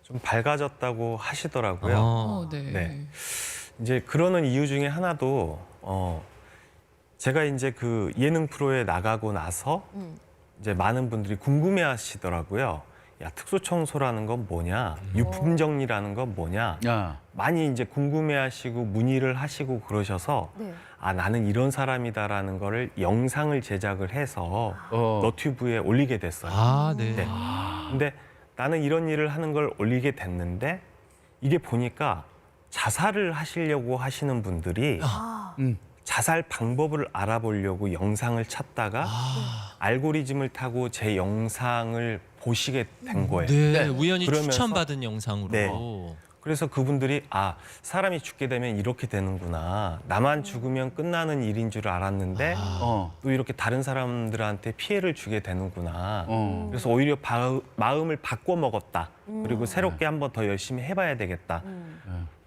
좀 밝아졌다고 하시더라고요. 네. 네. 이제 그러는 이유 중에 하나도 제가 이제 그 예능 프로에 나가고 나서 이제 많은 분들이 궁금해하시더라고요. 야, 특수청소라는 건 뭐냐? 유품정리라는 건 뭐냐? 야. 많이 이제 궁금해하시고 문의를 하시고 그러셔서 네. 아, 나는 이런 사람이다라는 거를 영상을 제작을 해서 어. 너튜브에 올리게 됐어요. 네. 네. 근데 나는 이런 일을 하는 걸 올리게 됐는데 이게 보니까 자살을 하시려고 하시는 분들이 자살 방법을 알아보려고 영상을 찾다가 알고리즘을 타고 제 영상을 보시게 된 거예요. 네. 우연히 그러면서- 추천받은 영상으로. 네. 그래서 그분들이 아, 사람이 죽게 되면 이렇게 되는구나. 나만 죽으면 끝나는 일인 줄 알았는데 어. 또 이렇게 다른 사람들한테 피해를 주게 되는구나. 어. 그래서 오히려 마음을 바꿔 먹었다. 그리고 새롭게 한번 더 열심히 해봐야 되겠다.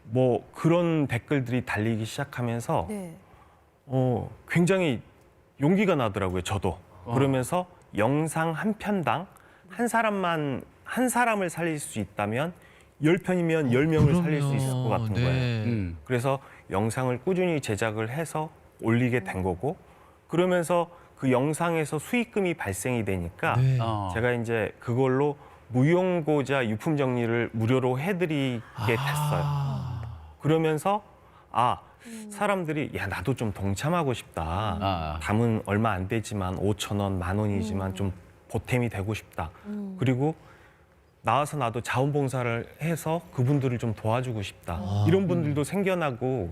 뭐 그런 댓글들이 달리기 시작하면서 네. 굉장히 용기가 나더라고요, 저도. 그러면서 영상 한 편당 한 사람을 살릴 수 있다면 10편이면 10명을 살릴 수 있을 것 같은 거예요. 네. 그래서 영상을 꾸준히 제작을 해서 올리게 된 거고 그러면서 그 영상에서 수익금이 발생이 되니까 네. 어. 제가 이제 그걸로 무용고자 유품 정리를 무료로 해드리게 됐어요. 그러면서 사람들이 야, 나도 좀 동참하고 싶다. 담은 얼마 안 되지만 5,000원, 10,000원이지만 좀 보탬이 되고 싶다. 그리고 나와서 나도 자원봉사를 해서 그분들을 좀 도와주고 싶다. 이런 분들도 생겨나고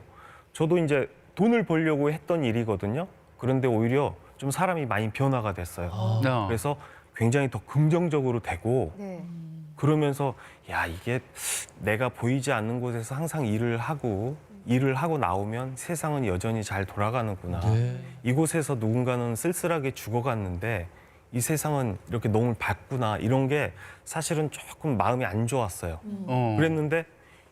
저도 이제 돈을 벌려고 했던 일이거든요. 그런데 오히려 좀 사람이 많이 변화가 됐어요. 어. 그래서 굉장히 더 긍정적으로 되고 네. 그러면서 야, 이게 내가 보이지 않는 곳에서 항상 일을 하고 나오면 세상은 여전히 잘 돌아가는구나. 네. 이곳에서 누군가는 쓸쓸하게 죽어갔는데 이 세상은 이렇게 너무 밝구나. 이런 게 사실은 조금 마음이 안 좋았어요. 어. 그랬는데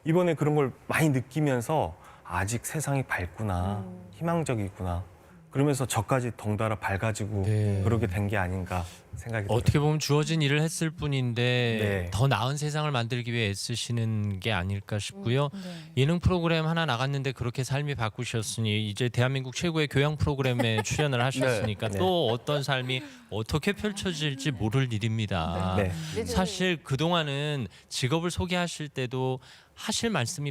이번에 그런 걸 많이 느끼면서 아직 세상이 밝구나. 희망적이구나. 그러면서 저까지 덩달아 밝아지고 네. 그러게 된 게 아닌가 생각이 들어요. 어떻게 보면 주어진 일을 했을 뿐인데 네. 더 나은 세상을 만들기 위해 애쓰시는 게 아닐까 싶고요. 예능 프로그램 하나 나갔는데 그렇게 삶이 바꾸셨으니 이제 대한민국 최고의 교양 프로그램에 출연을 하셨으니까 네. 또 어떤 삶이 어떻게 펼쳐질지 모를 일입니다. 네. 사실 그동안은 직업을 소개하실 때도 하실 말씀이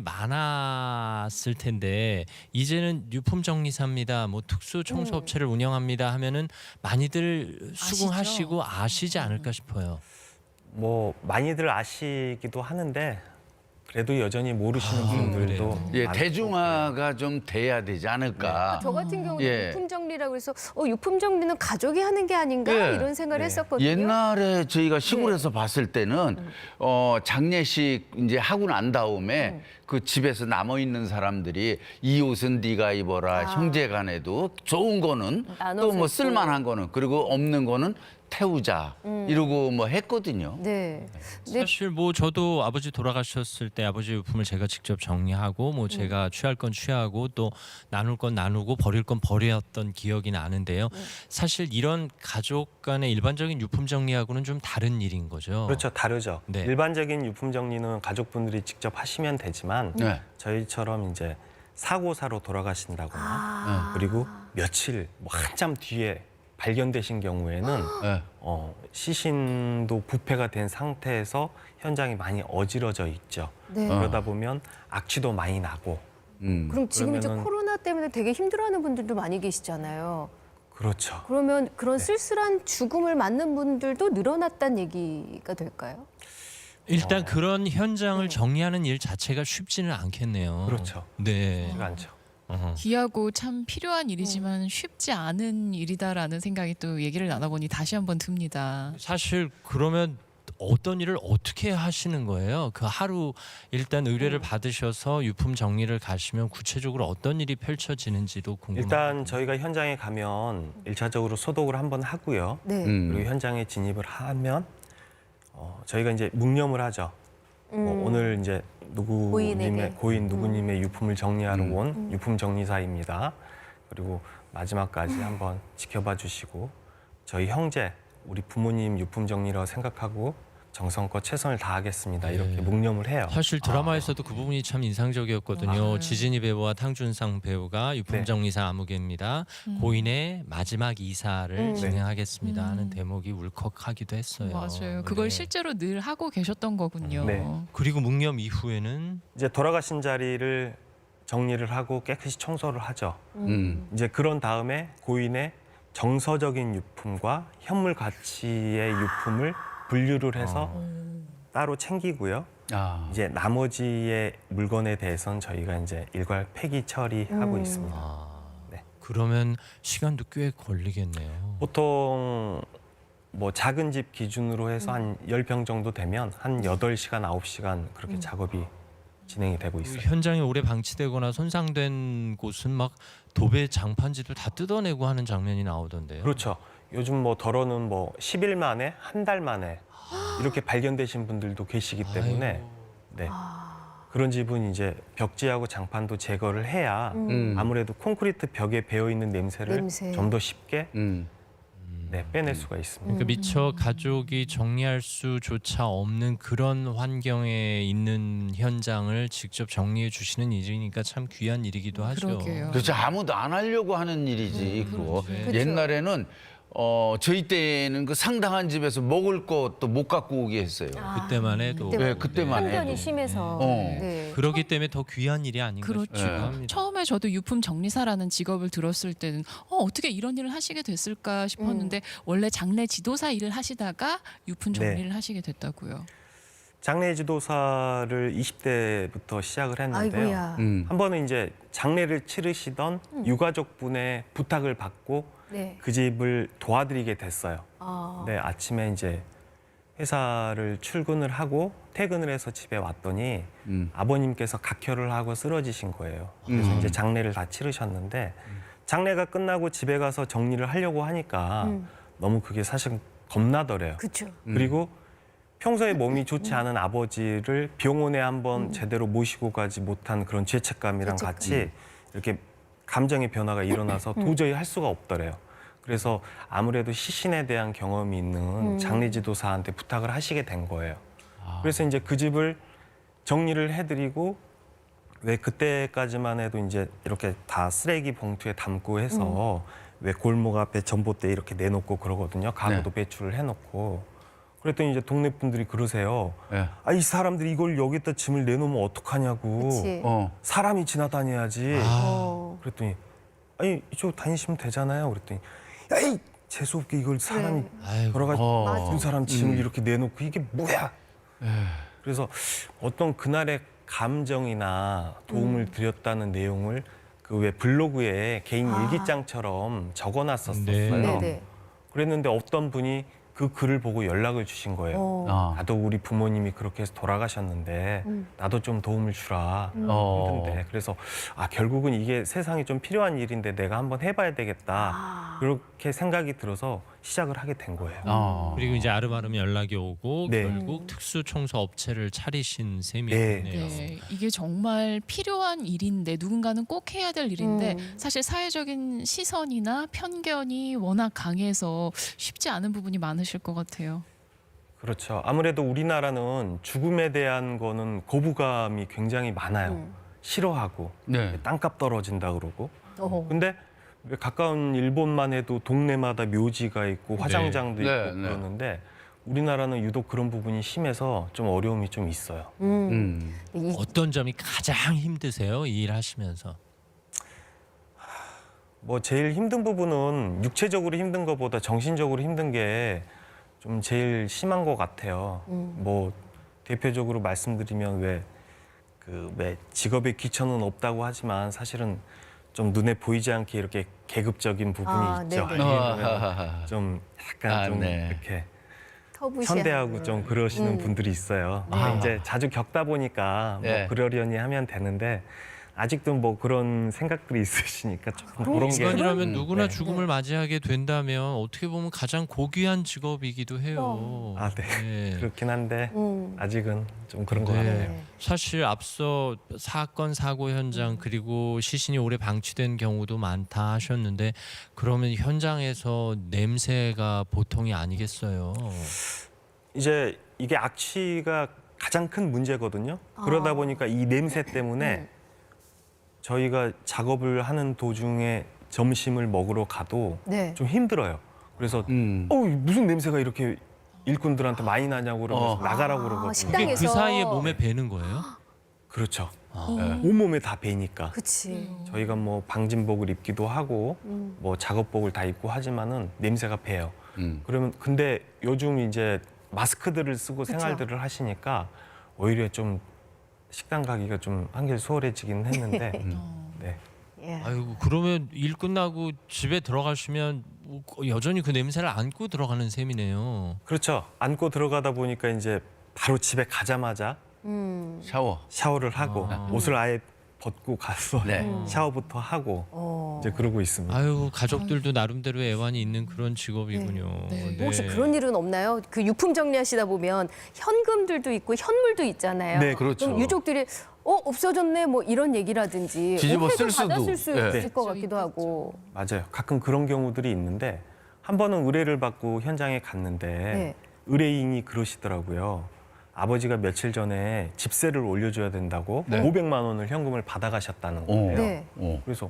많았을 텐데 이제는 유품 정리사입니다. 뭐 특수 청소업체를 운영합니다 하면은 많이들 수긍하시고 아시지 않을까 싶어요. 뭐 많이들 아시기도 하는데 그래도 여전히 모르시는 분들도 그래요. 예, 많고. 대중화가 좀 돼야 되지 않을까. 저 같은 경우는 예. 유품 정리라고 해서 유품 정리는 가족이 하는 게 아닌가 예. 이런 생각을 네. 했었거든요. 옛날에 저희가 시골에서 봤을 때는 장례식 이제 하고 난 다음에 그 집에서 남아 있는 사람들이 이 옷은 네가 입어라. 형제간에도 좋은 거는 나눠서 또 뭐 입고. 쓸만한 거는 그리고 없는 거는 태우자 이러고 뭐 했거든요. 네. 근데 사실 뭐 저도 아버지 돌아가셨을 때 아버지 유품을 제가 직접 정리하고 뭐 제가 취할 건 취하고 또 나눌 건 나누고 버릴 건 버렸던 기억이 나는데요. 사실 이런 가족 간의 일반적인 유품 정리하고는 좀 다른 일인 거죠. 그렇죠, 다르죠. 네. 일반적인 유품 정리는 가족분들이 직접 하시면 되지만 네. 저희처럼 이제 사고사로 돌아가신다거나 그리고 며칠 뭐 한참 뒤에 발견되신 경우에는 네. 시신도 부패가 된 상태에서 현장이 많이 어지러져 있죠. 네. 그러다 보면 악취도 많이 나고 그럼 지금 이제 그러면은- 코로나 때문에 되게 힘들어하는 분들도 많이 계시잖아요. 그렇죠. 그러면 그런 쓸쓸한 죽음을 맞는 분들도 늘어났다는 얘기가 될까요? 일단 그런 현장을 정리하는 일 자체가 쉽지는 않겠네요. 그렇죠. 네. 쉽지가 않죠. 귀하고 참 필요한 일이지만 쉽지 않은 일이다라는 생각이 또 얘기를 나눠보니 다시 한번 듭니다. 사실 그러면 어떤 일을 어떻게 하시는 거예요? 그 하루 일단 의뢰를 받으셔서 유품 정리를 가시면 구체적으로 어떤 일이 펼쳐지는지도 궁금합니다. 일단 저희가 현장에 가면 1차적으로 소독을 한번 하고요. 네. 그리고 현장에 진입을 하면 저희가 이제 묵념을 하죠. 뭐 오늘 이제 고인에게. 고인 누구님의 유품을 정리하러 온 유품 정리사입니다. 그리고 마지막까지 한번 지켜봐 주시고 저희 형제, 우리 부모님 유품 정리라고 생각하고 정성껏 최선을 다하겠습니다. 네. 이렇게 묵념을 해요. 사실 드라마에서도 그 부분이 참 인상적이었거든요. 맞아요. 지진이 배우와 탕준상 배우가 유품정리사 아무개입니다. 고인의 마지막 이사를 진행하겠습니다 하는 대목이 울컥하기도 했어요. 맞아요. 그걸 네. 실제로 늘 하고 계셨던 거군요. 네. 그리고 묵념 이후에는 이제 돌아가신 자리를 정리를 하고 깨끗이 청소를 하죠. 이제 그런 다음에 고인의 정서적인 유품과 현물 가치의 유품을 분류를 해서 따로 챙기고요. 아. 이제 나머지의 물건에 대해서는 저희가 이제 일괄 폐기 처리하고 있습니다. 그러면 시간도 꽤 걸리겠네요. 보통 뭐 작은 집 기준으로 해서 한 10평 정도 되면 한 8시간, 9시간 그렇게 작업이 진행이 되고 그 있어요. 현장에 오래 방치되거나 손상된 곳은 막 도배 장판지도 다 뜯어내고 하는 장면이 나오던데요. 그렇죠. 요즘 뭐 덜어는 뭐 10일 만에, 한 달 만에 이렇게 발견되신 분들도 계시기 때문에 아이고. 네. 그런 집은 이제 벽지하고 장판도 제거를 해야 아무래도 콘크리트 벽에 배어 있는 냄새를 냄새. 좀 더 쉽게 음. 네, 빼낼 수가 있습니다. 그러니까 미처 가족이 정리할 수조차 없는 그런 환경에 있는 현장을 직접 정리해 주시는 일이니까 참 귀한 일이기도 하죠. 그러게요. 그렇죠. 아무도 안 하려고 하는 일이지 그거. 그렇죠. 옛날에는 저희 때는 그 상당한 집에서 먹을 것도 못 갖고 오게 했어요. 그때만 해도 네, 그때만 해도. 편견이 심해서. 어. 네. 그러기 때문에 더 귀한 일이 아닌가 그렇죠. 싶기도 합니다. 처음에 저도 유품 정리사라는 직업을 들었을 때는 어떻게 이런 일을 하시게 됐을까 싶었는데 원래 장례 지도사 일을 하시다가 유품 정리를 하시게 됐다고요. 장례 지도사를 20대부터 시작을 했는데요. 아이고야. 한 번은 이제 장례를 치르시던 유가족분의 부탁을 받고 네. 그 집을 도와드리게 됐어요. 아. 네, 아침에 이제 회사를 출근을 하고 퇴근을 해서 집에 왔더니 아버님께서 각혈을 하고 쓰러지신 거예요. 그래서 이제 장례를 다 치르셨는데 장례가 끝나고 집에 가서 정리를 하려고 하니까 너무 그게 사실 겁나더래요. 그렇죠. 그리고 평소에 몸이 좋지 않은 아버지를 병원에 한번 제대로 모시고 가지 못한 그런 죄책감이랑 죄책감. 같이 이렇게 감정의 변화가 일어나서 도저히 할 수가 없더래요. 그래서 아무래도 시신에 대한 경험이 있는 장례지도사한테 부탁을 하시게 된 거예요. 그래서 이제 그 집을 정리를 해드리고 왜 그때까지만 해도 이제 이렇게 다 쓰레기 봉투에 담고 해서 왜 골목 앞에 전봇대 이렇게 내놓고 그러거든요. 가구도 배출을 해놓고. 그랬더니 이제 동네 분들이 그러세요. 예. 아, 이 사람들이 이걸 여기다 짐을 내놓으면 어떡하냐고. 그치. 사람이 지나다녀야지. 어. 그랬더니 아니 이쪽 다니시면 되잖아요. 그랬더니 야이 재수없게 이걸 사람이 아이고. 걸어가지고 맞아. 그 사람 짐을 이렇게 내놓고 이게 뭐야? 그래서 어떤 그날의 감정이나 도움을 드렸다는 내용을 그 왜 블로그에 개인 일기장처럼 적어놨었어요. 네. 네네. 그랬는데 어떤 분이 그 글을 보고 연락을 주신 거예요. 어. 아. 나도 우리 부모님이 그렇게 해서 돌아가셨는데 나도 좀 도움을 주라 힘든데 그래서 아 결국은 이게 세상에 좀 필요한 일인데 내가 한번 해봐야 되겠다 그렇게 생각이 들어서 시작을 하게 된 거예요. 그리고 이제 아름아름 연락이 오고 네. 결국 특수청소 업체를 차리신 네. 셈이네요. 네, 이게 정말 필요한 일인데 누군가는 꼭 해야 될 일인데 사실 사회적인 시선이나 편견이 워낙 강해서 쉽지 않은 부분이 많으실 것 같아요. 그렇죠. 아무래도 우리나라는 죽음에 대한 거는 거부감이 굉장히 많아요. 싫어하고 네. 땅값 떨어진다 그러고. 어. 근데 왜 가까운 일본만 해도 동네마다 묘지가 있고 화장장도 네. 있고 네. 그러는데 우리나라는 유독 그런 부분이 심해서 좀 어려움이 좀 있어요. 이- 어떤 점이 가장 힘드세요? 이 일 하시면서? 뭐 제일 힘든 부분은 육체적으로 힘든 것보다 정신적으로 힘든 게 좀 제일 심한 것 같아요. 뭐 대표적으로 말씀드리면 왜 직업의 귀천은 없다고 하지만 사실은 좀 눈에 보이지 않게 이렇게 계급적인 부분이 아, 있죠. 네네. 아니면 좀 약간 아, 좀 네. 이렇게 터부시한 현대하고 분. 좀 그러시는 분들이 있어요. 근데 이제 자주 겪다 보니까 뭐 네. 그러려니 하면 되는데 아직도 뭐 그런 생각들이 있으시니까 조금 그런 게 인간이라면 누구나 네. 죽음을 맞이하게 된다면 어떻게 보면 가장 고귀한 직업이기도 해요. 아, 네. 네. 그렇긴 한데 아직은 좀 그런 것 네. 같아요. 네. 사실 앞서 사건 사고 현장 그리고 시신이 오래 방치된 경우도 많다 하셨는데 그러면 현장에서 냄새가 보통이 아니겠어요. 이제 이게 악취가 가장 큰 문제거든요. 그러다 보니까 이 냄새 때문에 저희가 작업을 하는 도중에 점심을 먹으러 가도 네. 좀 힘들어요. 그래서 무슨 냄새가 이렇게 일꾼들한테 많이 나냐고 그러면서 나가라고 그러거든요. 그게 식당에서. 그 사이에 몸에 배는 거예요? 그렇죠. 온몸에 다 배니까. 그치. 저희가 뭐 방진복을 입기도 하고 뭐 작업복을 다 입고 하지만은 냄새가 배요. 그러면 근데 요즘 이제 마스크들을 쓰고 그쵸. 생활들을 하시니까 오히려 좀 식당 가기가 좀 한결 수월해지긴 했는데 네. 예. 아이고 그러면 일 끝나고 집에 들어가시면 여전히 그 냄새를 안고 들어가는 셈이네요. 그렇죠. 안고 들어가다 보니까 이제 바로 집에 가자마자 샤워. 샤워를 하고 옷을 아예 벗고 가서 네. 샤워부터 하고 이제 그러고 있습니다. 아유 가족들도 나름대로 애환이 있는 그런 직업이군요. 네. 네. 혹시 그런 일은 없나요? 그 유품 정리하시다 보면 현금들도 있고 현물도 있잖아요. 네, 그렇죠. 그럼 유족들이 없어졌네 뭐 이런 얘기라든지 뒤집어 오해도 쓸 수도. 받았을 수 네. 있을 것 같기도 하고. 맞아요. 가끔 그런 경우들이 있는데 한 번은 의뢰를 받고 현장에 갔는데 네. 의뢰인이 그러시더라고요. 아버지가 며칠 전에 집세를 올려줘야 된다고 네. 500만 원을 현금을 받아가셨다는 거예요. 네. 그래서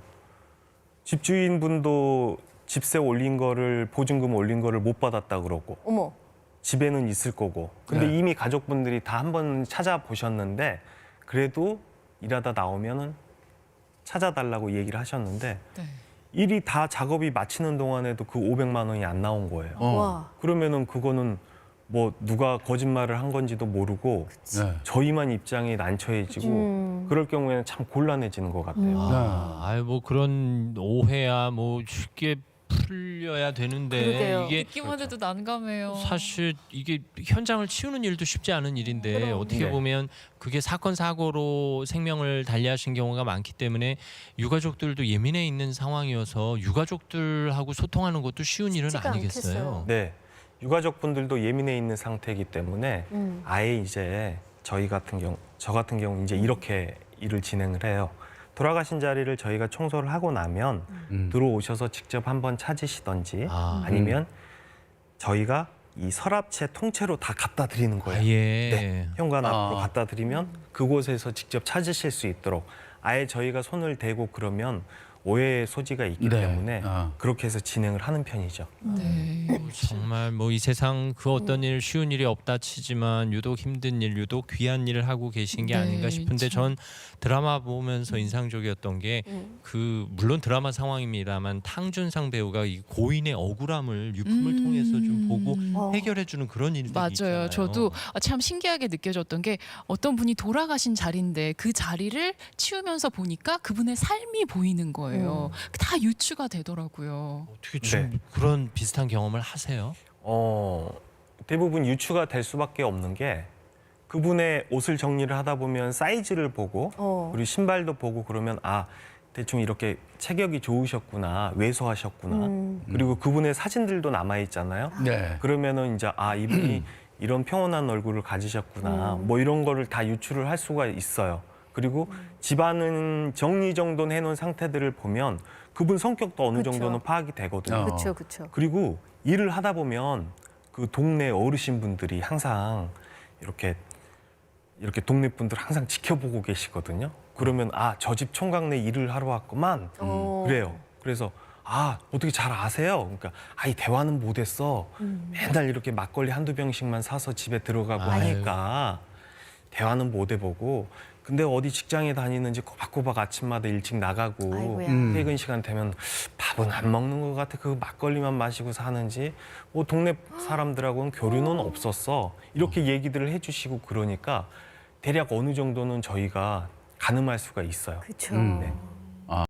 집주인분도 집세 올린 거를 보증금 올린 거를 못 받았다 그러고 어머. 집에는 있을 거고 근데 네. 이미 가족분들이 다 한 번 찾아보셨는데 그래도 일하다 나오면은 찾아달라고 얘기를 하셨는데 네. 일이 다 작업이 마치는 동안에도 그 500만 원이 안 나온 거예요. 와. 그러면은 그거는 뭐 누가 거짓말을 한 건지도 모르고 네. 저희만 입장이 난처해지고 그럴 경우에는 참 곤란해지는 것 같아요. 아유 뭐 그런 오해야 뭐 쉽게 풀려야 되는데 그러게요. 이게 듣기만 해도 난감해요. 사실 이게 현장을 치우는 일도 쉽지 않은 일인데 그럼. 어떻게 네. 보면 그게 사건 사고로 생명을 달리하신 경우가 많기 때문에 유가족들도 예민해 있는 상황이어서 유가족들하고 소통하는 것도 쉬운 일은 쉽지가 아니겠어요. 않겠어요. 네, 유가족분들도 예민해 있는 상태이기 때문에 아예 이제 저 같은 경우 이제 이렇게 일을 진행을 해요. 돌아가신 자리를 저희가 청소를 하고 나면 들어오셔서 직접 한번 찾으시던지 아니면 저희가 이 서랍채 통째로 다 갖다 드리는 거예요. 예. 네, 현관 앞으로 아. 갖다 드리면 그곳에서 직접 찾으실 수 있도록 아예 저희가 손을 대고 그러면 오해의 소지가 있기 네. 때문에 아. 그렇게 해서 진행을 하는 편이죠. 네. 정말 뭐 이 세상 그 어떤 일 쉬운 일이 없다 치지만 유독 힘든 일, 유독 귀한 일을 하고 계신 게 네, 아닌가 싶은데 참. 전 드라마 보면서 인상적이었던 게 그 물론 드라마 상황입니다만 탕준상 배우가 이 고인의 억울함을 유품을 통해서 좀 보고 해결해 주는 그런 일들이 맞아요. 있잖아요. 저도 참 신기하게 느껴졌던 게 어떤 분이 돌아가신 자리인데 그 자리를 치우면서 보니까 그분의 삶이 보이는 거예요. 다 유추가 되더라고요. 어떻게 좀 네. 그런 비슷한 경험을 하세요? 대부분 유추가 될 수밖에 없는 게 그분의 옷을 정리를 하다 보면 사이즈를 보고 그리고 신발도 보고 그러면 아 대충 이렇게 체격이 좋으셨구나 왜소하셨구나 그리고 그분의 사진들도 남아 있잖아요. 네. 그러면은 이제 아 이분이 이런 평온한 얼굴을 가지셨구나 뭐 이런 거를 다 유추를 할 수가 있어요. 그리고 집안은 정리정돈 해놓은 상태들을 보면 그분 성격도 어느 그쵸. 정도는 파악이 되거든요. 그렇죠, 그렇죠. 그리고 일을 하다 보면 그 동네 어르신분들이 항상 이렇게 동네 분들 항상 지켜보고 계시거든요. 그러면 아, 저 집 총각내 일을 하러 왔구만. 그래요. 그래서 아, 어떻게 잘 아세요? 그러니까 아, 이 대화는 못했어. 맨날 이렇게 막걸리 한두 병씩만 사서 집에 들어가고 하니까 대화는 못 해보고 근데 어디 직장에 다니는지 꼬박꼬박 아침마다 일찍 나가고 아이고야. 퇴근 시간 되면 밥은 안 먹는 것 같아. 그 막걸리만 마시고 사는지 뭐 동네 사람들하고는 교류는 없었어. 이렇게 얘기들을 해주시고 그러니까 대략 어느 정도는 저희가 가늠할 수가 있어요. 그렇죠. 네.